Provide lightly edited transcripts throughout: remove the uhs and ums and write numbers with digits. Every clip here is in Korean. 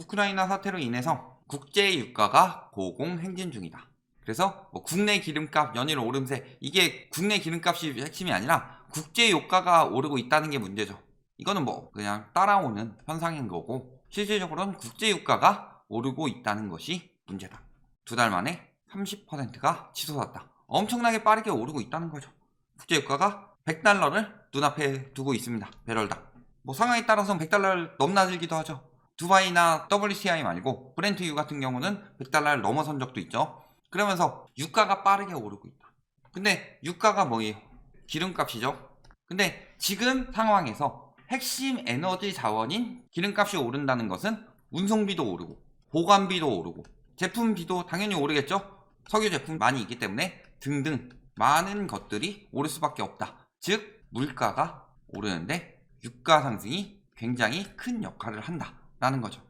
우크라이나 사태로 인해서 국제 유가가 고공행진 중이다. 그래서 국내 기름값 연일 오름세, 이게 국내 기름값이 핵심이 아니라 국제 유가가 오르고 있다는 게 문제죠. 이거는 그냥 따라오는 현상인 거고, 실질적으로는 국제 유가가 오르고 있다는 것이 문제다. 2달 만에 30%가 치솟았다. 엄청나게 빠르게 오르고 있다는 거죠. 국제 유가가 100달러를 눈앞에 두고 있습니다. 배럴당. 상황에 따라서는 100달러를 넘나들기도 하죠. 두바이나 WTI 말고 브렌트유 같은 경우는 100달러를 넘어선 적도 있죠. 그러면서 유가가 빠르게 오르고 있다. 근데 유가가 뭐예요? 기름값이죠. 근데 지금 상황에서 핵심 에너지 자원인 기름값이 오른다는 것은 운송비도 오르고 보관비도 오르고 제품비도 당연히 오르겠죠. 석유 제품 많이 있기 때문에 등등 많은 것들이 오를 수밖에 없다. 즉 물가가 오르는데 유가 상승이 굉장히 큰 역할을 한다라는 거죠.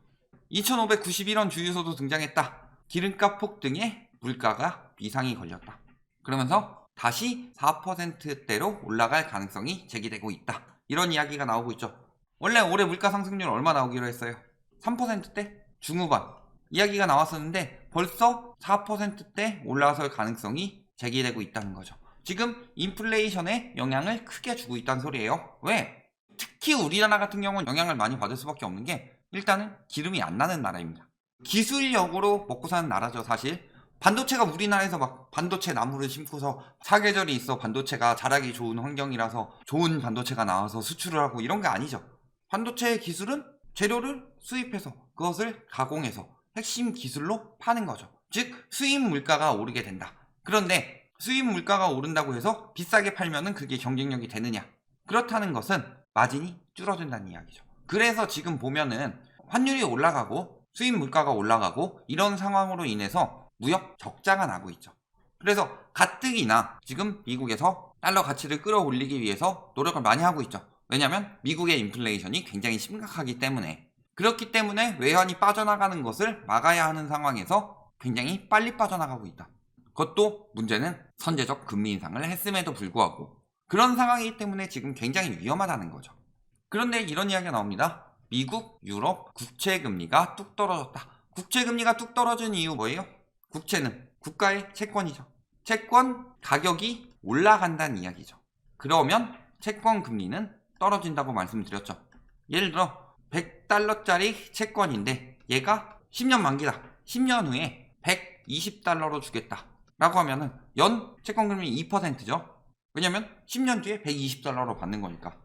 2591원 주유소도 등장했다. 기름값 폭등에 물가가 비상이 걸렸다. 그러면서 다시 4%대로 올라갈 가능성이 제기되고 있다. 이런 이야기가 나오고 있죠. 원래 올해 물가 상승률 얼마 나오기로 했어요? 3%대 중후반 이야기가 나왔었는데 벌써 4%대 올라설 가능성이 제기되고 있다는 거죠. 지금 인플레이션에 영향을 크게 주고 있다는 소리예요. 왜? 특히 우리나라 같은 경우는 영향을 많이 받을 수밖에 없는 게, 일단은 기름이 안 나는 나라입니다. 기술력으로 먹고 사는 나라죠. 사실 반도체가 우리나라에서 반도체 나무를 심고서 사계절이 있어 반도체가 자라기 좋은 환경이라서 좋은 반도체가 나와서 수출을 하고 이런 게 아니죠. 반도체의 기술은 재료를 수입해서 그것을 가공해서 핵심 기술로 파는 거죠. 즉 수입 물가가 오르게 된다. 그런데 수입 물가가 오른다고 해서 비싸게 팔면은 그게 경쟁력이 되느냐? 그렇다는 것은 마진이 줄어든다는 이야기죠. 그래서 지금 보면은 환율이 올라가고 수입 물가가 올라가고 이런 상황으로 인해서 무역 적자가 나고 있죠. 그래서 가뜩이나 지금 미국에서 달러 가치를 끌어올리기 위해서 노력을 많이 하고 있죠. 왜냐하면 미국의 인플레이션이 굉장히 심각하기 때문에. 그렇기 때문에 외환이 빠져나가는 것을 막아야 하는 상황에서 굉장히 빨리 빠져나가고 있다. 그것도 문제는 선제적 금리 인상을 했음에도 불구하고 그런 상황이기 때문에 지금 굉장히 위험하다는 거죠. 그런데 이런 이야기가 나옵니다. 미국, 유럽 국채금리가 뚝 떨어졌다. 국채금리가 뚝 떨어진 이유 뭐예요? 국채는 국가의 채권이죠. 채권 가격이 올라간다는 이야기죠. 그러면 채권 금리는 떨어진다고 말씀드렸죠. 예를 들어 100달러짜리 채권인데 얘가 10년 만기다. 10년 후에 120달러로 주겠다 라고 하면은 연 채권 금리 2%죠. 왜냐면 10년 뒤에 120달러로 받는 거니까.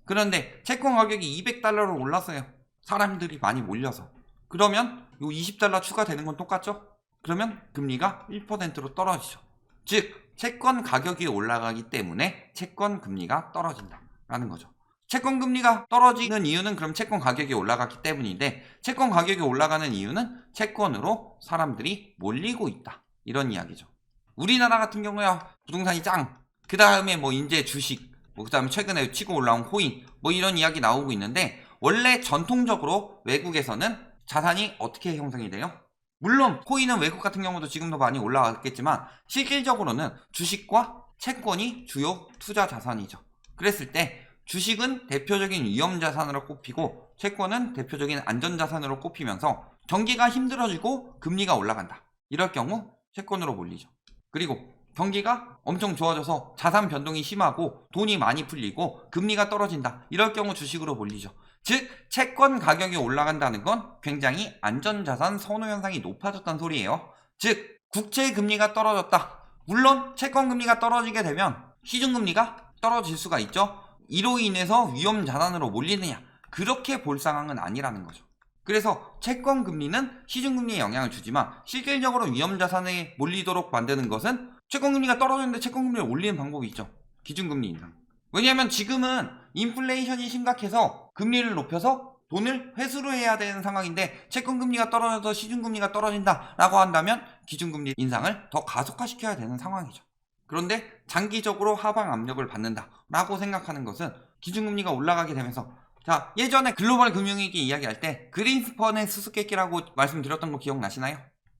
그런데 채권 가격이 200달러로 올랐어요. 사람들이 많이 몰려서. 그러면 요 20달러 추가되는 건 똑같죠? 그러면 금리가 1%로 떨어지죠. 즉 채권 가격이 올라가기 때문에 채권 금리가 떨어진다라는 거죠. 채권 금리가 떨어지는 이유는 그럼 채권 가격이 올라갔기 때문인데, 채권 가격이 올라가는 이유는 채권으로 사람들이 몰리고 있다. 이런 이야기죠. 우리나라 같은 경우야 부동산이 짱, 그 다음에 이제 주식, 그 다음에 최근에 치고 올라온 코인, 이런 이야기 나오고 있는데, 원래 전통적으로 외국에서는 자산이 어떻게 형성이 돼요? 물론 코인은 외국 같은 경우도 지금도 많이 올라왔겠지만 실질적으로는 주식과 채권이 주요 투자 자산이죠. 그랬을 때 주식은 대표적인 위험 자산으로 꼽히고 채권은 대표적인 안전 자산으로 꼽히면서 경기가 힘들어지고 금리가 올라간다. 이럴 경우 채권으로 몰리죠. 그리고 경기가 엄청 좋아져서 자산 변동이 심하고 돈이 많이 풀리고 금리가 떨어진다. 이럴 경우 주식으로 몰리죠. 즉 채권 가격이 올라간다는 건 굉장히 안전자산 선호 현상이 높아졌다는 소리예요. 즉 국채 금리가 떨어졌다. 물론 채권 금리가 떨어지게 되면 시중금리가 떨어질 수가 있죠. 이로 인해서 위험 자산으로 몰리느냐, 그렇게 볼 상황은 아니라는 거죠. 그래서 채권 금리는 시중금리에 영향을 주지만 실질적으로 위험 자산에 몰리도록 만드는 것은 채권 금리가 떨어졌는데 채권 금리를 올리는 방법이 있죠. 기준금리 인상. 왜냐하면 지금은 인플레이션이 심각해서 금리를 높여서 돈을 회수를 해야 되는 상황인데, 채권금리가 떨어져서 시중금리가 떨어진다 라고 한다면 기준금리 인상을 더 가속화시켜야 되는 상황이죠. 그런데 장기적으로 하방 압력을 받는다 라고 생각하는 것은 기준금리가 올라가게 되면서, 자, 예전에 글로벌 금융위기 이야기할 때 그린스펀의 수수께끼라고 말씀드렸던 거 기억나시나요?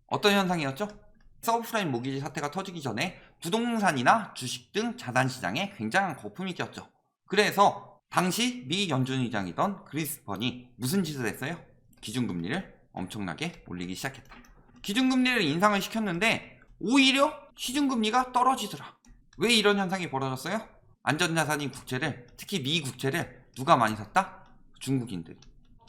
어떤 현상이었죠? 서브프라임 모기지 사태가 터지기 전에 부동산이나 주식 등 자산시장에 굉장한 거품이 꼈죠. 그래서 당시 미 연준의장이던 그린스펀이 무슨 짓을 했어요? 기준금리를 엄청나게 올리기 시작했다. 기준금리를 인상을 시켰는데 오히려 시중금리가 떨어지더라. 왜 이런 현상이 벌어졌어요? 안전자산인 국채를, 특히 미 국채를 누가 많이 샀다? 중국인들이.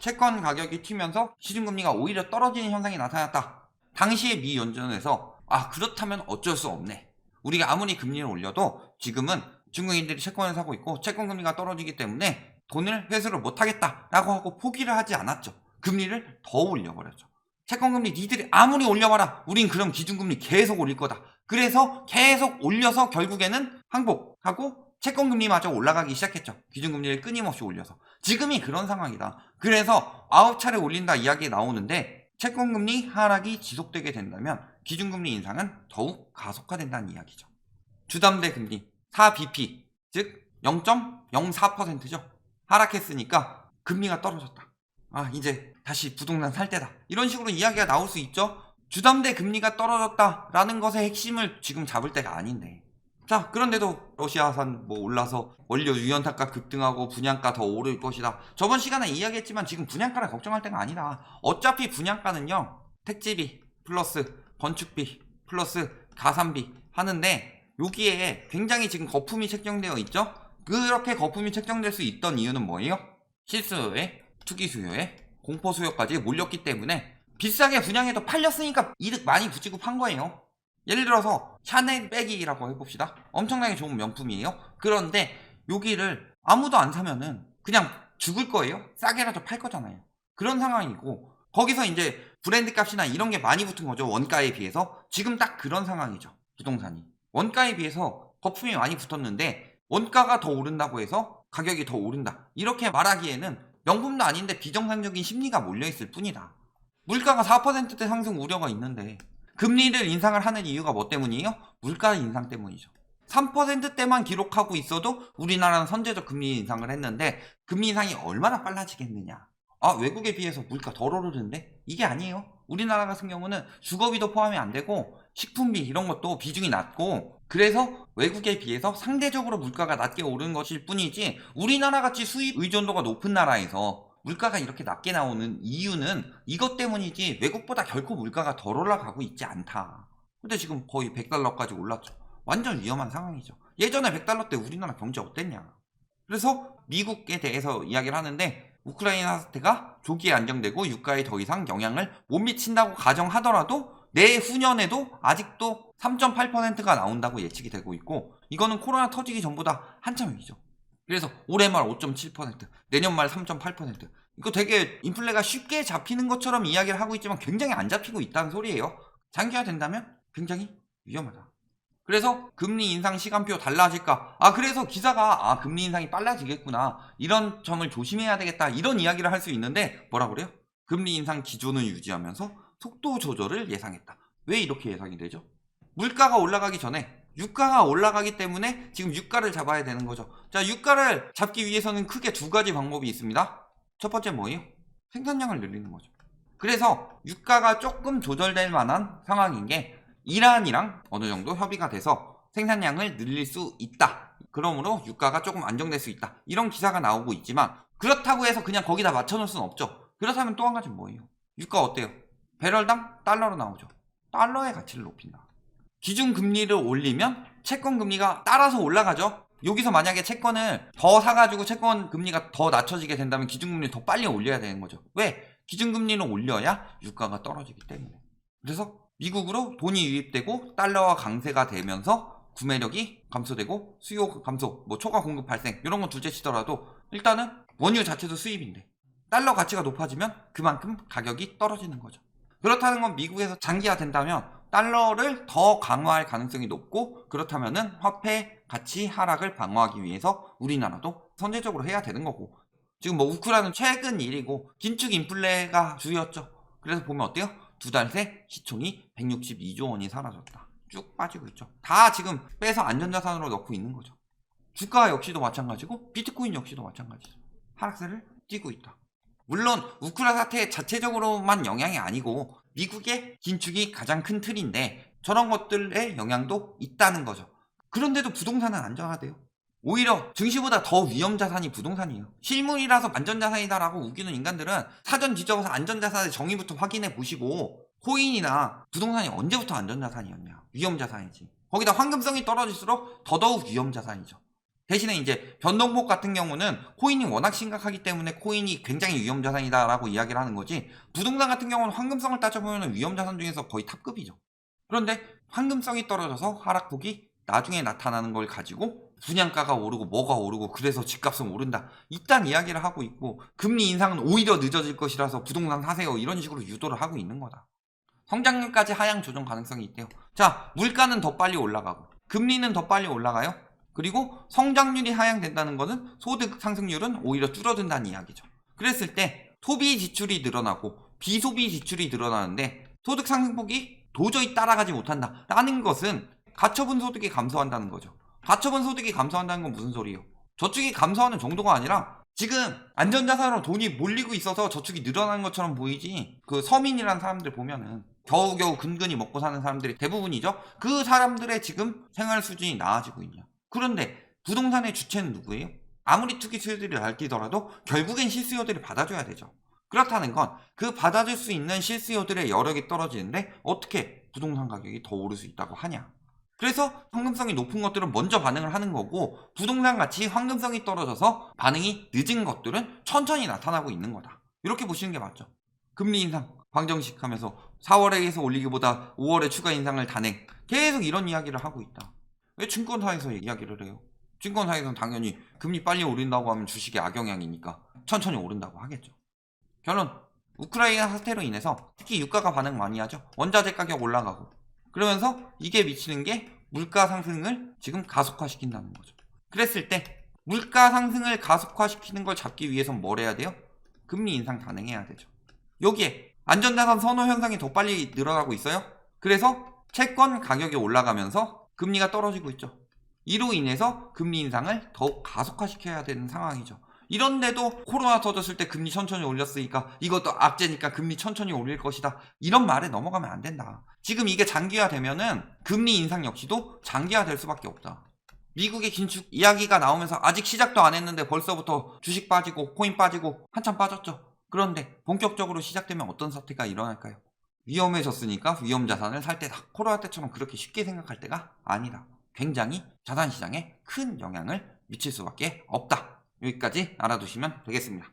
채권 가격이 튀면서 시중금리가 오히려 떨어지는 현상이 나타났다. 당시에 미 연준에서 그렇다면 어쩔 수 없네. 우리가 아무리 금리를 올려도 지금은 중국인들이 채권을 사고 있고 채권금리가 떨어지기 때문에 돈을 회수를 못하겠다 라고 하고 포기를 하지 않았죠. 금리를 더 올려버렸죠. 채권금리 니들이 아무리 올려봐라. 우린 그럼 기준금리 계속 올릴 거다. 그래서 계속 올려서 결국에는 항복하고 채권금리마저 올라가기 시작했죠. 기준금리를 끊임없이 올려서. 지금이 그런 상황이다. 그래서 9차례 올린다 이야기 나오는데 채권금리 하락이 지속되게 된다면 기준금리 인상은 더욱 가속화된다는 이야기죠. 주담대 금리 4bp 즉 0.04%죠. 하락했으니까 금리가 떨어졌다. 이제 다시 부동산 살 때다. 이런 식으로 이야기가 나올 수 있죠. 주담대 금리가 떨어졌다라는 것의 핵심을 지금 잡을 때가 아닌데. 자, 그런데도 러시아산 올라서 원료 유연탄가 급등하고 분양가 더 오를 것이다. 저번 시간에 이야기했지만 지금 분양가를 걱정할 때가 아니다. 어차피 분양가는요. 택지비 플러스 건축비 플러스 가산비 하는데 여기에 굉장히 지금 거품이 책정되어 있죠. 그렇게 거품이 책정될 수 있던 이유는 뭐예요? 실수요에 투기 수요에 공포 수요까지 몰렸기 때문에 비싸게 분양해도 팔렸으니까 이득 많이 붙이고 판 거예요. 예를 들어서 샤넬 백이라고 해봅시다. 엄청나게 좋은 명품이에요. 그런데 여기를 아무도 안 사면은 그냥 죽을 거예요. 싸게라도 팔 거잖아요. 그런 상황이고 거기서 이제 브랜드 값이나 이런 게 많이 붙은 거죠. 원가에 비해서. 지금 딱 그런 상황이죠. 부동산이. 원가에 비해서 거품이 많이 붙었는데 원가가 더 오른다고 해서 가격이 더 오른다. 이렇게 말하기에는 명품도 아닌데 비정상적인 심리가 몰려있을 뿐이다. 물가가 4%대 상승 우려가 있는데 금리를 인상을 하는 이유가 뭐 때문이에요? 물가 인상 때문이죠. 3%대만 기록하고 있어도 우리나라는 선제적 금리 인상을 했는데 금리 인상이 얼마나 빨라지겠느냐. 외국에 비해서 물가 덜 오르는데? 이게 아니에요. 우리나라 같은 경우는 주거비도 포함이 안 되고 식품비 이런 것도 비중이 낮고 그래서 외국에 비해서 상대적으로 물가가 낮게 오르는 것일 뿐이지 우리나라 같이 수입 의존도가 높은 나라에서 물가가 이렇게 낮게 나오는 이유는 이것 때문이지 외국보다 결코 물가가 덜 올라가고 있지 않다. 근데 지금 거의 100달러까지 올랐죠. 완전 위험한 상황이죠. 예전에 100달러 때 우리나라 경제 어땠냐. 그래서 미국에 대해서 이야기를 하는데 우크라이나 사태가 조기에 안정되고 유가에 더 이상 영향을 못 미친다고 가정하더라도 내후년에도 아직도 3.8%가 나온다고 예측이 되고 있고 이거는 코로나 터지기 전보다 한참 위죠. 그래서 올해 말 5.7%, 내년 말 3.8%. 이거 되게 인플레가 쉽게 잡히는 것처럼 이야기를 하고 있지만 굉장히 안 잡히고 있다는 소리예요. 장기화된다면 굉장히 위험하다. 그래서 금리 인상 시간표 달라질까? 그래서 기사가 금리 인상이 빨라지겠구나. 이런 점을 조심해야 되겠다. 이런 이야기를 할 수 있는데 뭐라 그래요? 금리 인상 기조는 유지하면서 속도 조절을 예상했다. 왜 이렇게 예상이 되죠? 물가가 올라가기 전에 유가가 올라가기 때문에 지금 유가를 잡아야 되는 거죠. 자, 유가를 잡기 위해서는 크게 두 가지 방법이 있습니다. 첫 번째 뭐예요? 생산량을 늘리는 거죠. 그래서 유가가 조금 조절될 만한 상황인 게 이란이랑 어느 정도 협의가 돼서 생산량을 늘릴 수 있다. 그러므로 유가가 조금 안정될 수 있다. 이런 기사가 나오고 있지만 그렇다고 해서 그냥 거기다 맞춰놓을 수는 없죠. 그렇다면 또 한 가지는 뭐예요? 유가 어때요? 배럴당 달러로 나오죠. 달러의 가치를 높인다. 기준금리를 올리면 채권금리가 따라서 올라가죠. 여기서 만약에 채권을 더 사가지고 채권금리가 더 낮춰지게 된다면 기준금리를 더 빨리 올려야 되는 거죠. 왜? 기준금리를 올려야 유가가 떨어지기 때문에. 그래서 미국으로 돈이 유입되고 달러가 강세가 되면서 구매력이 감소되고 수요 감소, 초과 공급 발생 이런 건 둘째 치더라도 일단은 원유 자체도 수입인데 달러 가치가 높아지면 그만큼 가격이 떨어지는 거죠. 그렇다는 건 미국에서 장기화 된다면 달러를 더 강화할 가능성이 높고 그렇다면은 화폐 가치 하락을 방어하기 위해서 우리나라도 선제적으로 해야 되는 거고 지금 우크라이나는 최근 일이고 긴축 인플레가 주였죠. 그래서 보면 어때요? 두 달 새 시총이 162조 원이 사라졌다. 쭉 빠지고 있죠. 다 지금 빼서 안전자산으로 넣고 있는 거죠. 주가 역시도 마찬가지고 비트코인 역시도 마찬가지죠. 하락세를 띄고 있다. 물론 우크라이나 사태 자체적으로만 영향이 아니고 미국의 긴축이 가장 큰 틀인데 저런 것들의 영향도 있다는 거죠. 그런데도 부동산은 안정하대요. 오히려 증시보다 더 위험 자산이 부동산이에요. 실물이라서 안전자산이다라고 우기는 인간들은 사전 뒤져서 안전자산의 정의부터 확인해 보시고 코인이나 부동산이 언제부터 안전자산이었냐. 위험자산이지. 거기다 황금성이 떨어질수록 더더욱 위험자산이죠. 대신에 이제 변동폭 같은 경우는 코인이 워낙 심각하기 때문에 코인이 굉장히 위험자산이다라고 이야기를 하는 거지, 부동산 같은 경우는 황금성을 따져보면 위험자산 중에서 거의 탑급이죠. 그런데 황금성이 떨어져서 하락폭이 나중에 나타나는 걸 가지고 분양가가 오르고 뭐가 오르고 그래서 집값은 오른다, 이딴 이야기를 하고 있고, 금리 인상은 오히려 늦어질 것이라서 부동산 사세요, 이런 식으로 유도를 하고 있는 거다. 성장률까지 하향 조정 가능성이 있대요. 자, 물가는 더 빨리 올라가고 금리는 더 빨리 올라가요. 그리고 성장률이 하향된다는 것은 소득 상승률은 오히려 줄어든다는 이야기죠. 그랬을 때 소비 지출이 늘어나고 비소비 지출이 늘어나는데 소득 상승폭이 도저히 따라가지 못한다라는 것은 가처분 소득이 감소한다는 거죠. 가처분 소득이 감소한다는 건 무슨 소리예요? 저축이 감소하는 정도가 아니라 지금 안전자산으로 돈이 몰리고 있어서 저축이 늘어나는 것처럼 보이지, 그 서민이라는 사람들 보면은 겨우겨우 근근히 먹고 사는 사람들이 대부분이죠. 그 사람들의 지금 생활 수준이 나아지고 있냐. 그런데 부동산의 주체는 누구예요? 아무리 투기 수요들이 날뛰더라도 결국엔 실수요들이 받아줘야 되죠. 그렇다는 건 그 받아줄 수 있는 실수요들의 여력이 떨어지는데 어떻게 부동산 가격이 더 오를 수 있다고 하냐. 그래서 황금성이 높은 것들은 먼저 반응을 하는 거고, 부동산 같이 황금성이 떨어져서 반응이 늦은 것들은 천천히 나타나고 있는 거다. 이렇게 보시는 게 맞죠. 금리 인상 방정식 하면서 4월에서 올리기보다 5월에 추가 인상을 단행, 계속 이런 이야기를 하고 있다. 왜 증권사에서 이야기를 해요? 증권사에서는 당연히 금리 빨리 오른다고 하면 주식에 악영향이니까 천천히 오른다고 하겠죠. 결론, 우크라이나 사태로 인해서 특히 유가가 반응 많이 하죠. 원자재 가격 올라가고, 그러면서 이게 미치는 게 물가 상승을 지금 가속화시킨다는 거죠. 그랬을 때 물가 상승을 가속화시키는 걸 잡기 위해선 뭘 해야 돼요? 금리 인상 단행해야 되죠. 여기에 안전자산 선호 현상이 더 빨리 늘어나고 있어요. 그래서 채권 가격이 올라가면서 금리가 떨어지고 있죠. 이로 인해서 금리 인상을 더욱 가속화시켜야 되는 상황이죠. 이런데도 코로나 터졌을 때 금리 천천히 올렸으니까 이것도 악재니까 금리 천천히 올릴 것이다, 이런 말에 넘어가면 안 된다. 지금 이게 장기화되면은 금리 인상 역시도 장기화될 수밖에 없다. 미국의 긴축 이야기가 나오면서 아직 시작도 안 했는데 벌써부터 주식 빠지고 코인 빠지고 한참 빠졌죠. 그런데 본격적으로 시작되면 어떤 사태가 일어날까요? 위험해졌으니까 위험자산을 살 때다. 코로나 때처럼 그렇게 쉽게 생각할 때가 아니다. 굉장히 자산시장에 큰 영향을 미칠 수밖에 없다. 여기까지 알아두시면 되겠습니다.